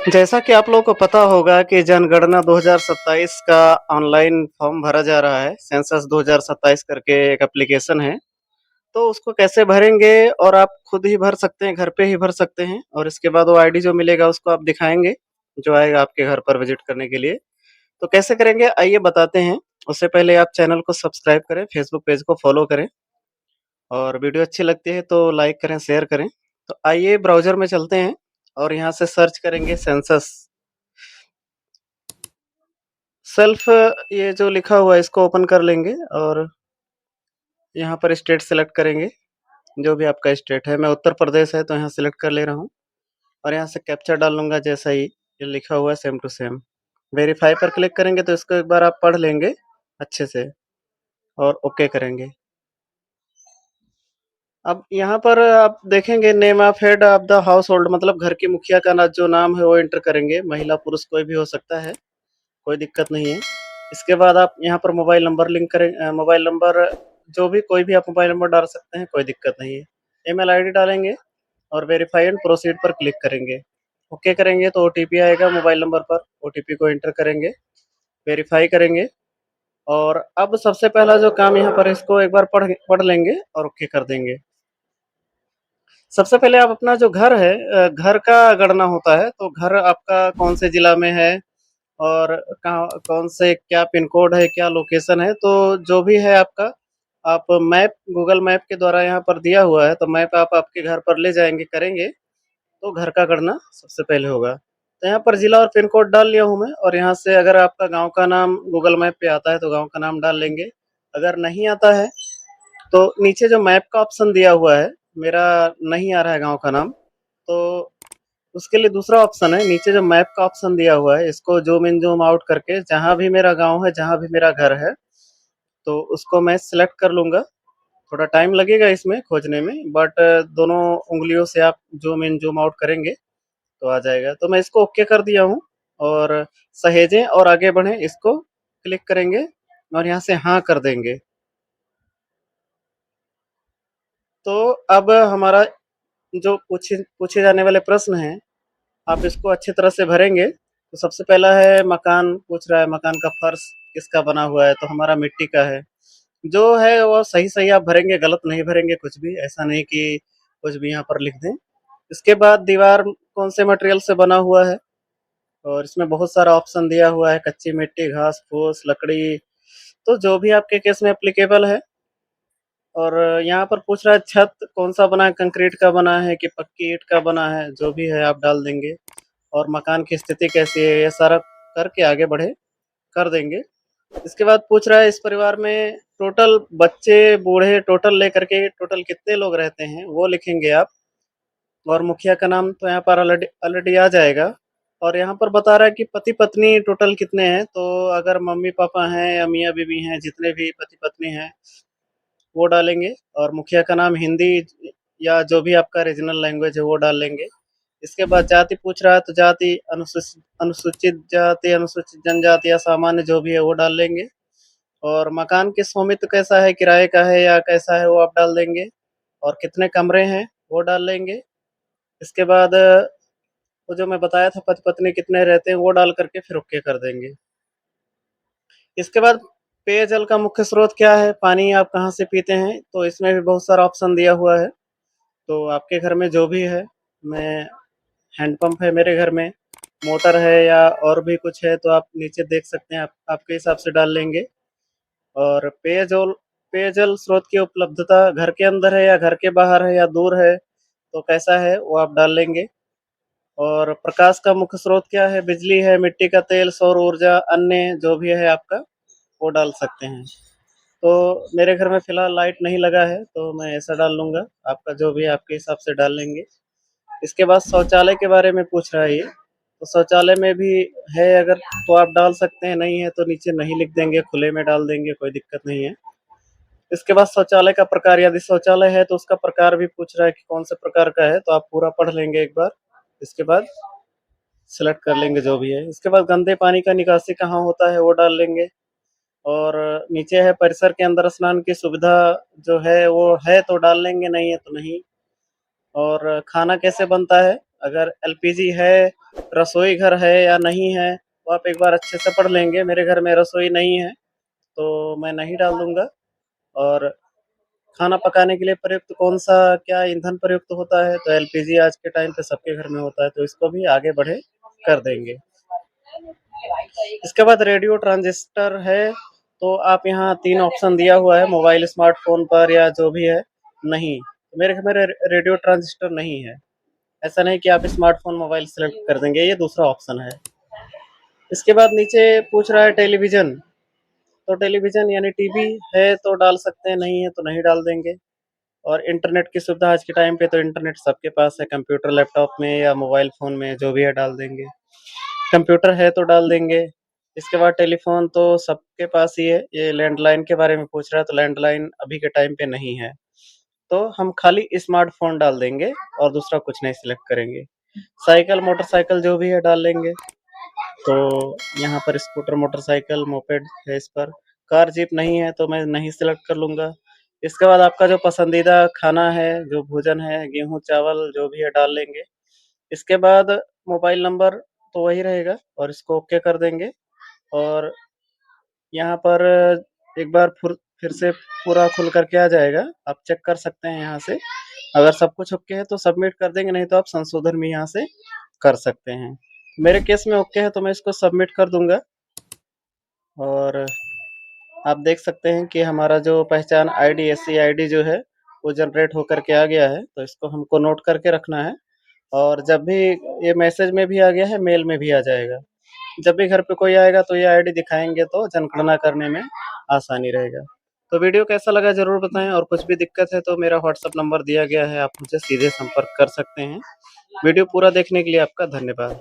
जैसा कि आप लोगों को पता होगा कि जनगणना 2027 का ऑनलाइन फॉर्म भरा जा रहा है, सेंसस 2027 करके एक एप्लीकेशन है। तो उसको कैसे भरेंगे और आप खुद ही भर सकते हैं, घर पे ही भर सकते हैं और इसके बाद वो आईडी जो मिलेगा उसको आप दिखाएँगे, जो आएगा आपके घर पर विज़िट करने के लिए। तो कैसे करेंगे आइए बताते हैं। उससे पहले आप चैनल को सब्सक्राइब करें, फेसबुक पेज को फ़ॉलो करें और वीडियो अच्छी लगती है तो लाइक करें, शेयर करें। तो आइए ब्राउज़र में चलते हैं और यहाँ से सर्च करेंगे सेंसस। सेल्फ ये जो लिखा हुआ है इसको ओपन कर लेंगे और यहाँ पर स्टेट सेलेक्ट करेंगे, जो भी आपका स्टेट है। मैं उत्तर प्रदेश है तो यहाँ सेलेक्ट कर ले रहा हूँ और यहाँ से कैप्चा डाल लूँगा जैसा ही ये लिखा हुआ है सेम टू सेम। वेरीफाई पर क्लिक करेंगे तो इसको एक बार आप पढ़ लेंगे अच्छे से और ओके करेंगे। अब यहाँ पर आप देखेंगे name of head of the household मतलब घर की मुखिया का ना जो नाम है वो एंटर करेंगे, महिला पुरुष कोई भी हो सकता है, कोई दिक्कत नहीं है। इसके बाद आप यहाँ पर मोबाइल नंबर लिंक करें मोबाइल नंबर जो भी कोई भी आप मोबाइल नंबर डाल सकते हैं, कोई दिक्कत नहीं है। ईमेल आईडी डालेंगे और वेरीफाई एंड प्रोसीड पर क्लिक करेंगे। ओके करेंगे तो ओटीपी आएगा मोबाइल नंबर पर, ओटीपी को एंटर करेंगे, वेरीफाई करेंगे और अब सबसे पहला जो काम यहाँ पर इसको एक बार पढ़ पढ़ लेंगे और ओके कर देंगे। सबसे पहले आप अपना जो घर है घर का गणना होता है, तो घर आपका कौन से जिला में है और कहाँ कौन से क्या पिन कोड है, क्या लोकेशन है, तो जो भी है आपका, आप मैप गूगल मैप के द्वारा यहाँ पर दिया हुआ है, तो मैप आप आपके घर पर ले जाएँगे, करेंगे, तो घर का गणना सबसे पहले होगा। तो यहाँ पर जिला और पिन कोड डाल लिया हूँ मैं और यहाँ से अगर आपका गाँव का नाम गूगल मैप पे आता है, तो गाँव का नाम डाल लेंगे। अगर नहीं आता है, तो नीचे जो मैप का ऑप्शन दिया हुआ है, मेरा नहीं आ रहा है गाँव का नाम, तो उसके लिए दूसरा ऑप्शन है, नीचे जो मैप का ऑप्शन दिया हुआ है, इसको ज़ूम इन ज़ूम आउट करके जहाँ भी मेरा गाँव है, जहाँ भी मेरा घर है, तो उसको मैं सेलेक्ट कर लूँगा। थोड़ा टाइम लगेगा इसमें खोजने में बट दोनों उँगलियों से आप ज़ूम इन ज़ूम आउट करेंगे, तो आ जाएगा। तो मैं इसको ओके कर दिया हूँ और सहेजें और आगे बढ़ें इसको क्लिक करेंगे और यहाँ से हाँ कर देंगे। तो अब हमारा जो पूछे पूछे जाने वाले प्रश्न हैं, आप इसको अच्छी तरह से भरेंगे। तो सबसे पहला है मकान पूछ रहा है, मकान का फर्श किसका बना हुआ है? तो हमारा मिट्टी का है। जो है वो सही-सही आप भरेंगे, गलत नहीं भरेंगे कुछ भी, ऐसा नहीं कि कुछ भी यहाँ पर लिख दें। इसके बाद दीवार कौन से मटेरियल से बना हुआ है और इसमें बहुत सारा ऑप्शन दिया हुआ है, कच्ची मिट्टी, घास-फूस, लकड़ी, तो जो भी आपके केस में एप्लीकेबल है। और यहाँ पर पूछ रहा है छत कौन-सा बना है, कंक्रीट का बना है कि पक्की ईंट का बना है, जो भी है आप डाल देंगे और मकान की स्थिति कैसी है, ये सारा करके आगे बढ़े, कर देंगे। इसके बाद पूछ रहा है इस परिवार में टोटल बच्चे, बूढ़े टोटल लेकर के टोटल कितने लोग रहते हैं, वो लिखेंगे आप और मुखिया का नाम तो यहाँ पर ऑलरेडी ऑलरेडी आ जाएगा और यहाँ पर बता रहा है कि पति-पत्नी टोटल कितने हैं, तो अगर मम्मी-पापा हैं या मियाँ-बीवी हैं, जितने भी पति-पत्नी हैं वो डालेंगे और मुखिया का नाम हिंदी या जो भी आपका रीजनल लैंग्वेज है वो डाल लेंगे। इसके बाद जाति पूछ रहा है तो जाति अनुसूचित जाति, अनुसूचित जनजाति या सामान्य जो भी है वो डाल लेंगे और मकान की स्वामित्व कैसा है, किराए का है या कैसा है वो आप डाल देंगे और कितने कमरे हैं वो डाल लेंगे। इसके बाद वो जो मैं बताया था पति-पत्नी कितने रहते हैं वो डाल करके फिर ओके कर देंगे। इसके बाद पेयजल का मुख्य स्रोत क्या है, पानी आप कहाँ से पीते हैं? तो इसमें भी बहुत सारा ऑप्शन दिया हुआ है। तो आपके घर में जो भी है, मैं हैंडपंप है मेरे घर में, मोटर है या और भी कुछ है तो आप नीचे देख सकते हैं, आप आपके हिसाब से डाल लेंगे। और पेयजल स्रोत की उपलब्धता घर के अंदर है या घर के बाहर है या दूर है, तो कैसा है वो आप डाल लेंगे। और प्रकाश का मुख्य स्रोत क्या है, बिजली है, मिट्टी का तेल, सौर ऊर्जा, अन्य जो भी है आपका, वो डाल सकते हैं। तो मेरे घर में फ़िलहाल लाइट नहीं लगा है, तो मैं ऐसा डाल लूँगा, आपका जो भी है आपके हिसाब से डाल लेंगे। इसके बाद शौचालय के बारे में पूछ रहा है ये, तो शौचालय में भी है अगर तो आप डाल सकते हैं, नहीं है तो नीचे नहीं लिख देंगे, खुले में डाल देंगे, कोई दिक्कत नहीं है। इसके बाद शौचालय का प्रकार, यदि शौचालय है तो उसका प्रकार भी पूछ रहा है कि कौन से प्रकार का है, तो आप पूरा पढ़ लेंगे एक बार, इसके बाद सेलेक्ट कर लेंगे जो भी है। इसके बाद गंदे पानी का निकासी कहाँ होता है वो डाल लेंगे और नीचे है परिसर के अंदर स्नान की सुविधा जो है वो है तो डाल लेंगे, नहीं है तो नहीं। और खाना कैसे बनता है, अगर एलपीजी है, रसोई घर है या नहीं है, वो आप एक बार अच्छे से पढ़ लेंगे। मेरे घर में रसोई नहीं है, तो मैं नहीं डाल दूँगा। और खाना पकाने के लिए प्रयुक्त कौन-सा क्या ईंधन प्रयुक्त होता है, तो एलपीजी आज के टाइम पे सबके घर में होता है, तो इसको भी आगे बढ़े कर देंगे। इसके बाद रेडियो ट्रांजिस्टर है, तो आप यहाँ 3 ऑप्शन दिया हुआ है मोबाइल स्मार्टफ़ोन पर या जो भी है, नहीं। मेरे घर में रेडियो ट्रांजिस्टर नहीं है। ऐसा नहीं कि आप स्मार्टफ़ोन मोबाइल सेलेक्ट कर देंगे, ये दूसरा ऑप्शन है। इसके बाद नीचे पूछ रहा है टेलीविज़न, तो टेलीविज़न यानी टीवी है तो डाल सकते हैं, नहीं है तो नहीं डाल देंगे। और इंटरनेट की सुविधा आज के टाइम पे तो इंटरनेट सबके पास है, कंप्यूटर, लैपटॉप में या मोबाइल फ़ोन में जो भी है डाल देंगे। कंप्यूटर है तो डाल देंगे। इसके बाद टेलीफ़ोन तो सबके पास ही है। ये लैंडलाइन के बारे में पूछ रहा है, तो लैंडलाइन अभी के टाइम पे नहीं है। तो हम खाली स्मार्टफ़ोन डाल देंगे और दूसरा कुछ नहीं सिलेक्ट करेंगे। साइकिल, मोटरसाइकिल जो भी है डाल लेंगे। तो यहाँ पर स्कूटर, मोटरसाइकिल, मोपेड है इस पर। कार, जीप नहीं है तो मैं नहीं सिलेक्ट कर लूँगा। इसके बाद आपका जो पसंदीदा खाना है, जो भोजन है, गेहूँ, चावल जो भी है डाल लेंगे। इसके बाद मोबाइल नंबर तो वही रहेगा और इसको ओके कर देंगे। और यहाँ पर एक बार फिर से पूरा खुल कर के आ जाएगा, आप चेक कर सकते हैं यहाँ से। अगर सब कुछ ओके है तो सबमिट कर देंगे, नहीं तो आप संशोधन भी यहाँ से कर सकते हैं। मेरे केस में ओके है तो मैं इसको सबमिट कर दूँगा। और आप देख सकते हैं कि हमारा जो पहचान आईडी, एससी आईडी जो है, वो जनरेट होकर के आ गया है, तो इसको हमको नोट करके रखना है। और जब भी ये मैसेज में भी आ गया है, मेल में भी आ जाएगा। जब भी घर पे कोई आएगा तो ये आईडी दिखाएँगे तो जनगणना करने में आसानी रहेगा। तो वीडियो कैसा लगा ज़रूर बताएँ, और कुछ भी दिक्कत है तो मेरा व्हाट्सएप नंबर दिया गया है, आप मुझसे सीधे संपर्क कर सकते हैं। वीडियो पूरा देखने के लिए आपका धन्यवाद।